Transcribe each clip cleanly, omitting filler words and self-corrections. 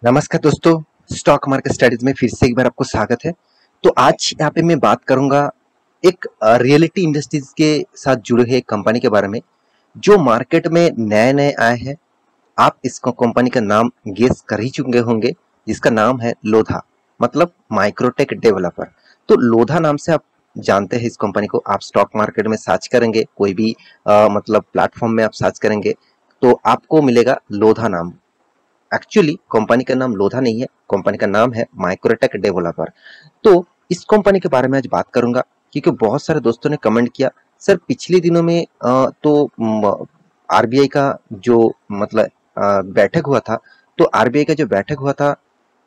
नमस्कार दोस्तों। Stock market studies में फिर से एक बार आपको स्वागत है। तो आज यहाँ पे मैं बात करूंगा एक रियलिटी इंडस्ट्रीज के साथ जुड़े हुए एक कंपनी के बारे में जो मार्केट में नए नए आए हैं। आप इस कंपनी का नाम गेस कर ही चुके होंगे, जिसका नाम है लोधा, मतलब माइक्रोटेक डेवलपर। तो लोधा नाम से आप जानते हैं इस कंपनी को। आप स्टॉक मार्केट में सर्च करेंगे, कोई भी मतलब प्लेटफॉर्म में आप सर्च करेंगे तो आपको मिलेगा लोधा नाम। एक्चुअली कंपनी का नाम लोधा नहीं है, कंपनी का नाम है माइक्रोटेक डेवलपर। तो इस कंपनी के बारे में आज बात करूंगा क्योंकि बहुत सारे दोस्तों ने कमेंट किया, सर पिछले दिनों में तो आरबीआई का जो मतलब बैठक हुआ था। तो आरबीआई का जो बैठक हुआ था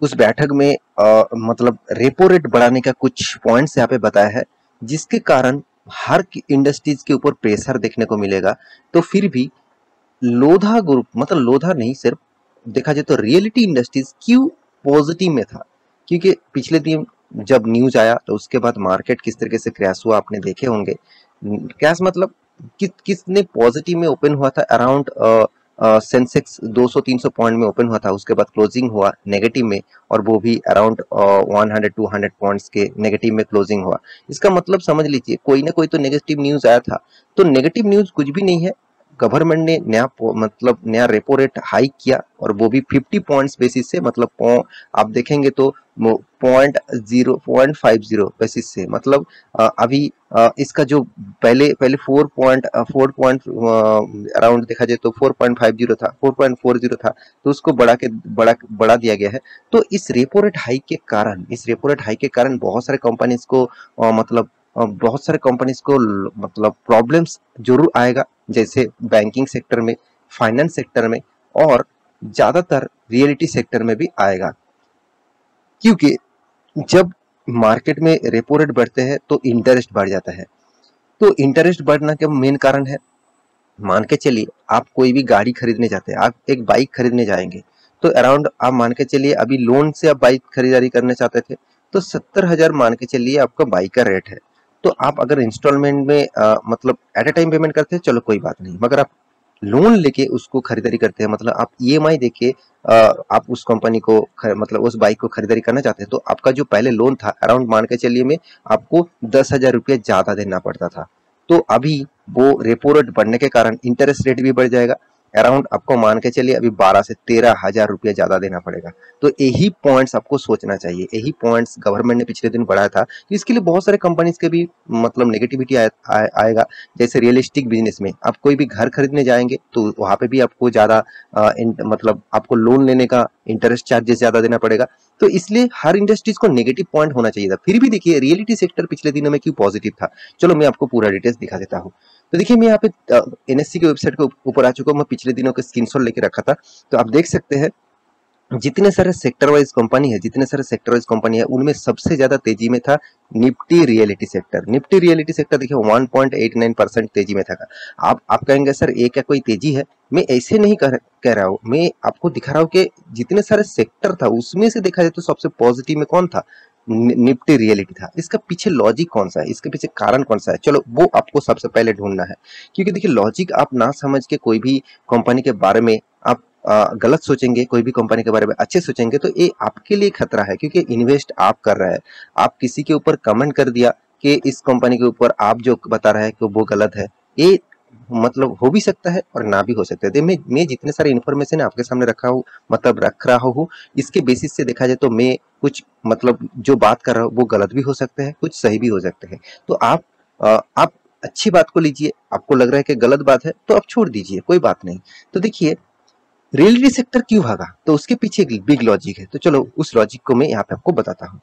उस बैठक में मतलब रेपो रेट बढ़ाने का कुछ पॉइंट्स यहाँ पे बताया है, जिसके कारण हर इंडस्ट्रीज के ऊपर प्रेशर देखने को मिलेगा। तो फिर भी लोधा ग्रुप, मतलब लोधा नहीं, सिर्फ देखा जाए तो रियलिटी इंडस्ट्रीज क्यों पॉजिटिव में था, क्योंकि पिछले दिन जब न्यूज आया तो उसके बाद मार्केट किस तरीके से क्रैश हुआ आपने देखे होंगे। क्रैश मतलब किसने पॉजिटिव में ओपन हुआ था, अराउंड सेंसेक्स 200-300 पॉइंट में ओपन हुआ था, उसके बाद क्लोजिंग हुआ नेगेटिव में, और वो भी अराउंड 100-200 पॉइंट्स के नेगेटिव में क्लोजिंग हुआ। इसका मतलब समझ लीजिए कोई ना कोई तो नेगेटिव न्यूज आया था। तो नेगेटिव न्यूज कुछ भी नहीं है, गवर्नमेंट ने मतलब नया रेपो रेट हाइक किया, और वो भी 50 पॉइंट्स बेसिस से, मतलब आप देखेंगे तो 0.50 बेसिस से, मतलब अभी इसका जो पहले पहले 4 पॉइंट अराउंड देखा जाए तो 4.50 था, 4.40 था। तो उसको बढ़ा दिया गया है। तो इस रेपो रेट हाइक के कारण, बहुत सारे कंपनीज को बहुत सारे कंपनीज को मतलब प्रॉब्लम्स जरूर आएगा, जैसे बैंकिंग सेक्टर में, फाइनेंस सेक्टर में, और ज्यादातर रियलिटी सेक्टर में भी आएगा। क्योंकि जब मार्केट में रेपो रेट बढ़ते हैं तो इंटरेस्ट बढ़ जाता है। तो इंटरेस्ट बढ़ना के मेन कारण है, मान के चलिए आप कोई भी गाड़ी खरीदने जाते हैं, आप एक बाइक खरीदने जाएंगे, तो अराउंड आप मान के चलिए अभी लोन से आप बाइक खरीदारी करना चाहते थे, तो 70,000 मान के चलिए आपका बाइक का रेट है। तो आप अगर इंस्टॉलमेंट में मतलब एट ए टाइम पेमेंट करते हैं, चलो कोई बात नहीं, मगर आप लोन लेके उसको खरीदारी करते हैं, मतलब आप ईएमआई देके आप उस कंपनी को मतलब उस बाइक को खरीदारी करना चाहते हैं, तो आपका जो पहले लोन था अराउंड मान के चलिए में आपको 10,000 रुपया ज्यादा देना पड़ता था। तो अभी वो रेपो रेट बढ़ने के कारण इंटरेस्ट रेट भी बढ़ जाएगा, अराउंड आपको मान के चलिए अभी 12 से 13 हजार रुपया ज्यादा देना पड़ेगा। तो यही पॉइंट्स आपको सोचना चाहिए, यही पॉइंट्स गवर्नमेंट ने पिछले दिन बढ़ाया था। तो इसके लिए बहुत सारे कंपनीज के भी मतलब नेगेटिविटी आएगा। जैसे रियलिस्टिक बिजनेस में आप कोई भी घर खरीदने जाएंगे तो वहां पे भी आपको ज्यादा मतलब आपको लोन लेने का इंटरेस्ट चार्जेस ज्यादा देना पड़ेगा। तो इसलिए हर इंडस्ट्रीज को नेगेटिव पॉइंट होना चाहिए था। फिर भी देखिए रियलिटी सेक्टर पिछले दिनों में क्यों पॉजिटिव था, चलो मैं आपको पूरा डिटेल्स दिखा देता हूँ। तो देखिए मैं यहाँ पे एनएससी की वेबसाइट के ऊपर आ चुका हूँ, मैं पिछले दिनों का स्क्रीनशॉट लेके रखा था। तो आप देख सकते हैं जितने सारे सेक्टर वाइज कंपनी है उनमें सबसे ज्यादा तेजी में था Nifty reality sector. Nifty reality sector देखिए 1.89% तेजी में था। आप कहेंगे सर ये क्या कोई तेजी है, मैं ऐसे नहीं कह रहा हूँ, मैं आपको दिखा रहा हूँ कि जितने सारे सेक्टर था उसमें से देखा जाए तो सबसे पॉजिटिव में कौन था, निफ्टी रियलिटी था। इसका पीछे लॉजिक कौन सा है, इसके पीछे कारण कौन सा है, चलो वो आपको सबसे पहले ढूंढना है। क्योंकि देखिए लॉजिक आप ना समझ के कोई भी कंपनी के बारे में आप गलत सोचेंगे, कोई भी कंपनी के बारे में अच्छे सोचेंगे, तो ये आपके लिए खतरा है। क्योंकि इन्वेस्ट आप कर रहे हैं, आप किसी के ऊपर कमेंट कर दिया कि इस कंपनी के ऊपर आप जो बता रहे हैं कि वो गलत है, ये मतलब हो भी सकता है और ना भी हो सकता है। तो मैं जितने सारे इन्फॉर्मेशन आपके सामने रख रहा हूँ, इसके बेसिस से देखा जाए तो मैं कुछ मतलब जो बात कर रहा हूँ वो गलत भी हो सकते हैं, कुछ सही भी हो सकते हैं। तो आप अच्छी बात को लीजिए, आपको लग रहा है कि गलत बात है तो आप छोड़ दीजिए, कोई बात नहीं। तो देखिए रियलिटी सेक्टर क्यों भागा, तो उसके पीछे एक बिग लॉजिक है। तो चलो उस लॉजिक को मैं यहाँ पे आपको बताता हूँ।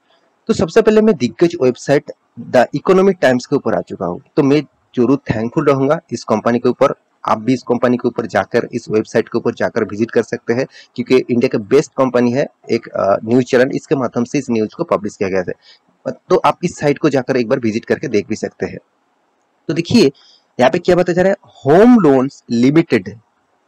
तो सबसे पहले मैं दिग्गज वेबसाइट द इकोनॉमिक टाइम्स के ऊपर आ चुका हूँ। तो मैं जरूर थैंकफुल रहूंगा इस कंपनी के ऊपर। आप भी इस कंपनी के ऊपर जाकर, इस वेबसाइट के ऊपर जाकर विजिट कर सकते हैं, क्योंकि इंडिया का बेस्ट कंपनी है। एक न्यूज चैनल इसके माध्यम से इस न्यूज को पब्लिश किया गया है। तो आप इस साइट को जाकर एक बार विजिट करके देख भी सकते हैं। तो देखिए यहाँ पे क्या बताया जा रहा है, होम लोन्स लिमिटेड।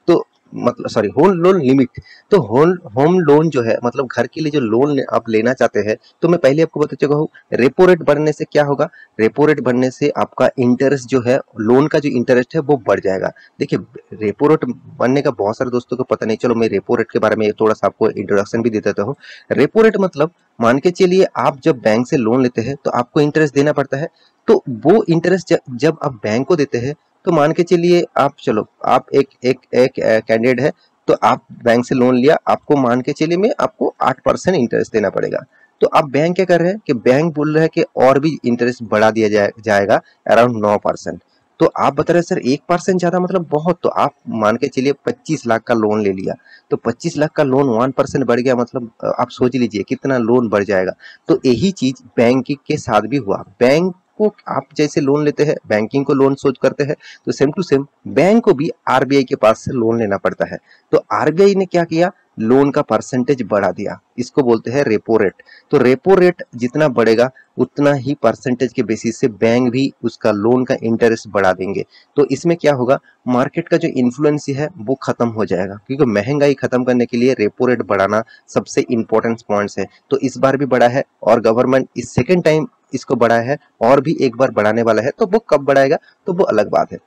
तो मतलब सॉरी होम लोन लिमिट। तो होम होम लोन जो है मतलब घर के लिए जो लोन आप लेना चाहते हैं, तो मैं पहले आपको बता चुका हूँ रेपो रेट बढ़ने से क्या होगा। रेपो रेट बढ़ने से आपका इंटरेस्ट जो है, लोन का जो इंटरेस्ट है वो बढ़ जाएगा। देखिए रेपो रेट बढ़ने का बहुत सारे दोस्तों को पता नहीं, चलो मैं रेपो रेट के बारे में थोड़ा सा आपको इंट्रोडक्शन भी दे देता हूँ। रेपो रेट मतलब मान के चलिए आप जब बैंक से लोन लेते हैं तो आपको इंटरेस्ट देना पड़ता है। तो वो इंटरेस्ट जब आप बैंक को देते हैं, तो मान के चलिए आप, चलो आप एक एक एक कैंडिडेट है, तो आप बैंक से लोन लिया, आपको मान के चलिए में आपको 8% इंटरेस्ट देना पड़ेगा। तो अब बैंक क्या कर रहे हैं कि बैंक बोल रहा है कि और भी इंटरेस्ट बढ़ा दिया जाएगा अराउंड 9%। तो आप बता रहे हैं सर 1% ज्यादा मतलब बहुत, तो आप मान के चलिए 25 लाख का लोन ले लिया, तो 25 लाख का लोन 1% बढ़ गया, मतलब आप सोच लीजिए कितना लोन बढ़ जाएगा। तो यही चीज बैंक के साथ भी हुआ। बैंक को आप जैसे लोन लेते हैं, बैंकिंग को लोन सोच करते हैं, तो सेम टू सेम बैंक को भी आरबीआई के पास से लोन लेना पड़ता है। तो आरबीआई ने क्या किया, लोन का परसेंटेज बढ़ा दिया, इसको बोलते हैं रेपो रेट। तो रेपो रेट जितना बढ़ेगा उतना ही परसेंटेज के बेसिस से बैंक भी उसका लोन का इंटरेस्ट बढ़ा देंगे। तो इसमें क्या होगा, मार्केट का जो इन्फ्लुएंस है वो खत्म हो जाएगा, क्योंकि महंगाई खत्म करने के लिए रेपो रेट बढ़ाना सबसे इंपॉर्टेंट पॉइंट्स है। तो इस बार भी बढ़ा है और गवर्नमेंट इस सेकेंड टाइम इसको बढ़ाया है और भी एक बार बढ़ाने वाला है। तो वो कब बढ़ाएगा तो वो अलग बात है।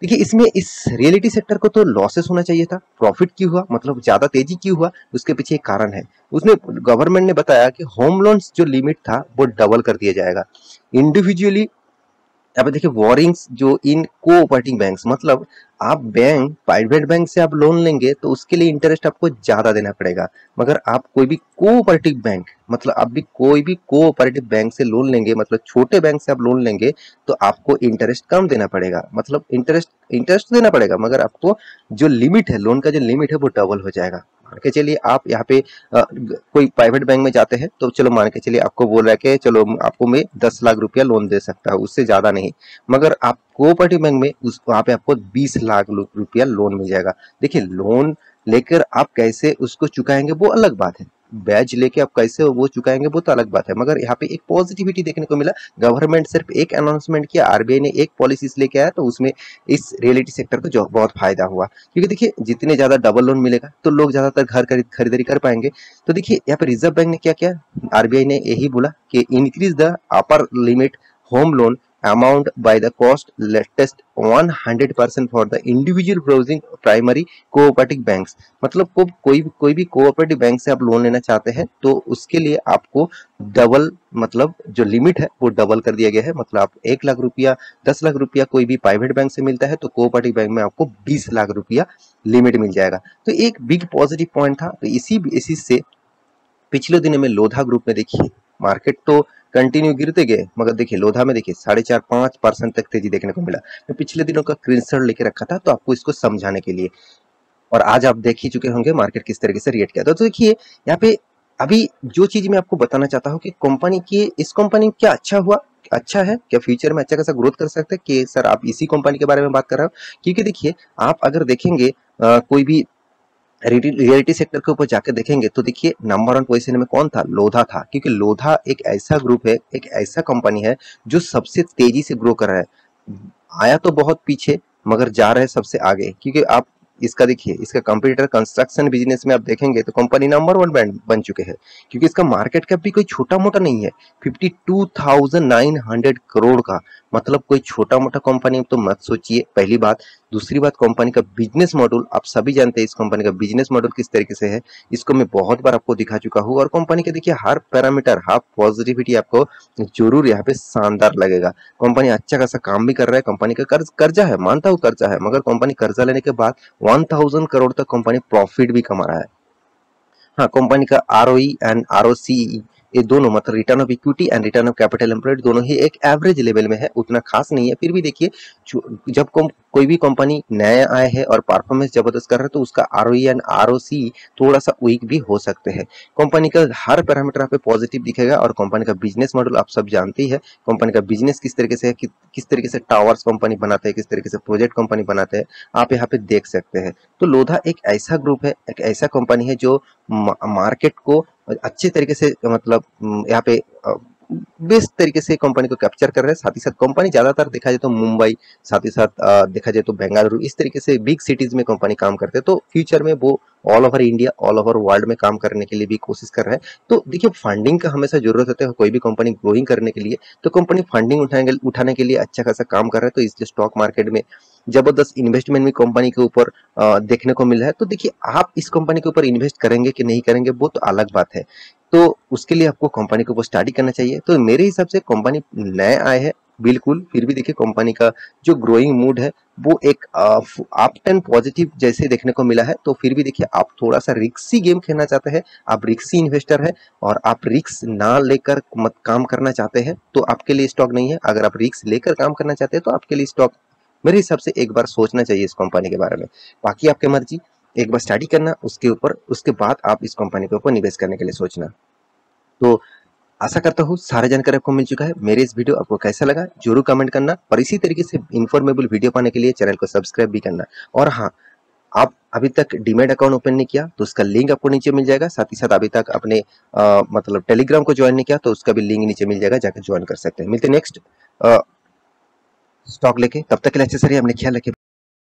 देखिए इसमें इस रियलिटी सेक्टर को तो लॉसेस होना चाहिए था, प्रॉफिट क्यों हुआ, मतलब ज्यादा तेजी क्यों हुआ, उसके पीछे एक कारण है। उसने गवर्नमेंट ने बताया कि होम लोन्स जो लिमिट था वो डबल कर दिया जाएगा इंडिविजुअली। अब देखिए वॉरिंग्स जो इन कोऑपरेटिव बैंक्स, मतलब आप बैंक प्राइवेट बैंक से आप लोन लेंगे तो उसके लिए इंटरेस्ट आपको ज्यादा देना पड़ेगा। मगर आप कोई भी कोऑपरेटिव बैंक, मतलब आप भी कोई भी कोऑपरेटिव बैंक से लोन लेंगे, मतलब छोटे बैंक से आप लोन लेंगे, तो आपको इंटरेस्ट कम देना पड़ेगा, मतलब इंटरेस्ट इंटरेस्ट देना पड़ेगा, मगर आपको जो लिमिट है, लोन का जो लिमिट है वो डबल हो जाएगा। मान के चलिए आप यहाँ पे कोई प्राइवेट बैंक में जाते हैं, तो चलो मान के चलिए आपको बोल रहा है कि चलो आपको मैं 10 लाख रुपया लोन दे सकता हूँ, उससे ज्यादा नहीं। मगर आप कोऑपरेटिव बैंक में उस वहां पे आपको 20 लाख रुपया लोन मिल जाएगा। देखिए लोन लेकर आप कैसे उसको चुकाएंगे वो अलग बात है, ब्याज लेके आप कैसे वो चुकाएंगे वो तो अलग बात है। मगर यहाँ पे एक पॉजिटिविटी देखने को मिला, गवर्नमेंट सिर्फ एक अनाउंसमेंट किया, आरबीआई ने एक पॉलिसी लेके आया, तो उसमें इस रियलिटी सेक्टर को जो बहुत फायदा हुआ। क्योंकि देखिए जितने ज्यादा डबल लोन मिलेगा तो लोग ज्यादातर घर खरीदारी कर पाएंगे। तो देखिए यहाँ पे रिजर्व बैंक ने क्या किया, आरबीआई ने यही बोला कि increase the upper limit home loan amount by the cost latest 100% for the individual browsing primary cooperative banks। मतलब कोई भी कोऑपरेटिव बैंक से आप लोन लेना चाहते हैं तो उसके लिए आपको डबल, मतलब जो लिमिट है वो डबल कर दिया गया है। मतलब आप 1 लाख रुपया 10 लाख रुपया कोई भी प्राइवेट बैंक से मिलता है, तो कोऑपरेटिव बैंक में आपको 20 लाख रुपया लिमिट मिल जाएगा। तो एक बिग पॉजिटिव पॉइंट था। तो इसी से पिछले दिनों में लोधा ग्रुप में देखिए मार्केट तो कंटिन्यू गिरते गए, मगर देखिए लोधा में देखिए 4.5-5% तक तेजी देखने को मिला। मैं पिछले दिनों का स्क्रीनशॉट लेके रखा था तो आपको इसको समझाने के लिए, और आज आप देख ही चुके होंगे मार्केट किस तरीके से रिएक्ट किया था। तो देखिए यहाँ पे अभी जो चीज मैं आपको बताना चाहता हूँ कि कंपनी की, इस कंपनी क्या अच्छा हुआ, अच्छा है क्या, फ्यूचर में अच्छा खासा ग्रोथ कर सकते हैं कि सर आप इसी कंपनी के बारे में बात कर रहे हो। क्योंकि देखिए आप अगर देखेंगे कोई भी रियलिटी सेक्टर के ऊपर जाकर देखेंगे तो देखिए नंबर 1 पोजीशन में कौन था, लोधा था। क्योंकि लोधा एक ऐसा ग्रुप है, एक ऐसा कंपनी है जो सबसे तेजी से ग्रो कर रहा है। आया तो बहुत पीछे मगर जा रहे हैं सबसे आगे। क्योंकि आप इसका देखिए, इसका कंप्यूटर कंस्ट्रक्शन बिजनेस में आप देखेंगे तो कंपनी नंबर 1 बन चुके हैं। क्योंकि इसका मार्केट कैप भी कोई छोटा मोटा नहीं है, 52,900 करोड़ का। मतलब कोई छोटा मोटा कंपनी तो मत सोचिए, पहली बात। दूसरी बात, कंपनी का बिजनेस मॉडल आप सभी जानते हैं, इस कंपनी का बिजनेस मॉडल किस तरीके से है, इसको मैं बहुत बार आपको दिखा चुका हूँ। और कंपनी के देखिए हर पैरामीटर, हर पॉजिटिविटी आपको जरूर यहाँ पे शानदार लगेगा। कंपनी अच्छा खासा काम भी कर रहा है, कंपनी का कर्जा है, मानता हूँ कर्जा है, मगर कंपनी कर्जा लेने के बाद 1000 करोड़ तक कंपनी प्रॉफिट भी कमा रहा है। हाँ, कंपनी का आरओई एंड आरओसी ये दोनों, मतलब return of equity and return of capital employed, दोनों ही एक एवरेज लेवल में है, उतना खास नहीं है। फिर भी देखिए जब कोई भी कंपनी नया आया है और परफॉर्मेंस जबरदस्त कर रहा है तो उसका आरओई एंड आरओसी थोड़ा सा वीक भी हो सकते हैं। कंपनी का हर पैरामीटर आप पे पॉजिटिव दिखेगा। और कंपनी का बिजनेस मॉडल आप सब जानते ही है, कंपनी का बिजनेस किस तरीके से है, किस तरीके से टावर्स कंपनी बनाते हैं, किस तरीके से प्रोजेक्ट कंपनी बनाते हैं, आप यहाँ पे देख सकते हैं। तो लोधा एक ऐसा ग्रुप है, एक ऐसा कंपनी है जो मार्केट को अच्छे तरीके से, मतलब यहाँ पे बेस्ट तरीके से कंपनी को कैप्चर कर रहे हैं। साथ ही साथ कंपनी ज्यादातर देखा जाए तो मुंबई, साथ ही साथ देखा जाए तो बेंगलुरु, इस तरीके से बिग सिटीज में कंपनी काम करते हैं। तो फ्यूचर में वो all over India, all over world में काम करने के लिए भी कोशिश कर रहे हैं। तो देखिए फंडिंग का हमेशा जरूरत होता है कोई भी कंपनी ग्रोइंग करने के लिए। तो कंपनी फंडिंग उठाने के लिए अच्छा खासा काम कर रहा है। तो इसलिए स्टॉक मार्केट में जबरदस्त इन्वेस्टमेंट भी कंपनी के ऊपर देखने को मिल रहा है। तो देखिए आप इस कंपनी के ऊपर इन्वेस्ट करेंगे कि नहीं करेंगे वो तो अलग बात है। तो उसके लिए आपको कंपनी के ऊपर स्टडी करना चाहिए। तो मेरे हिसाब से कंपनी नए आए हैं बिल्कुल, फिर भी देखिए कंपनी का जो ग्रोइंग मूड है वो एक अप एंड पॉजिटिव जैसे देखने को मिला है। तो फिर भी देखिए आप थोड़ा सा रिक्सी गेम खेलना चाहते हैं, आप रिक्सी इन्वेस्टर है और आप रिक्स ना लेकर मत काम करना चाहते हैं तो आपके लिए स्टॉक नहीं है। अगर आप रिक्स लेकर काम करना चाहते हैं तो आपके लिए स्टॉक मेरे हिसाब से एक बार सोचना चाहिए इस कंपनी के बारे में। बाकी आपकी मर्जी, एक बार स्टडी करना उसके ऊपर, उसके बाद आप इस कंपनी के ऊपर निवेश करने के लिए सोचना। तो आशा करता हूँ सारा जानकारी आपको मिल चुका है। मेरे इस वीडियो आपको कैसा लगा जरूर कमेंट करना और इसी तरीके से इन्फॉर्मेबल वीडियो पाने के लिए चैनल को सब्सक्राइब भी करना। और हाँ, आप अभी तक डीमैट अकाउंट ओपन नहीं किया तो उसका लिंक आपको नीचे मिल जाएगा। साथ ही साथ अभी तक अपने मतलब टेलीग्राम को ज्वाइन नहीं किया तो उसका भी लिंक नीचे मिल जाएगा, जाकर ज्वाइन कर सकते हैं। मिलते हैं नेक्स्ट स्टॉक लेके, तब तक के लिए अच्छे से रहिए, अपने ख्याल रखिए।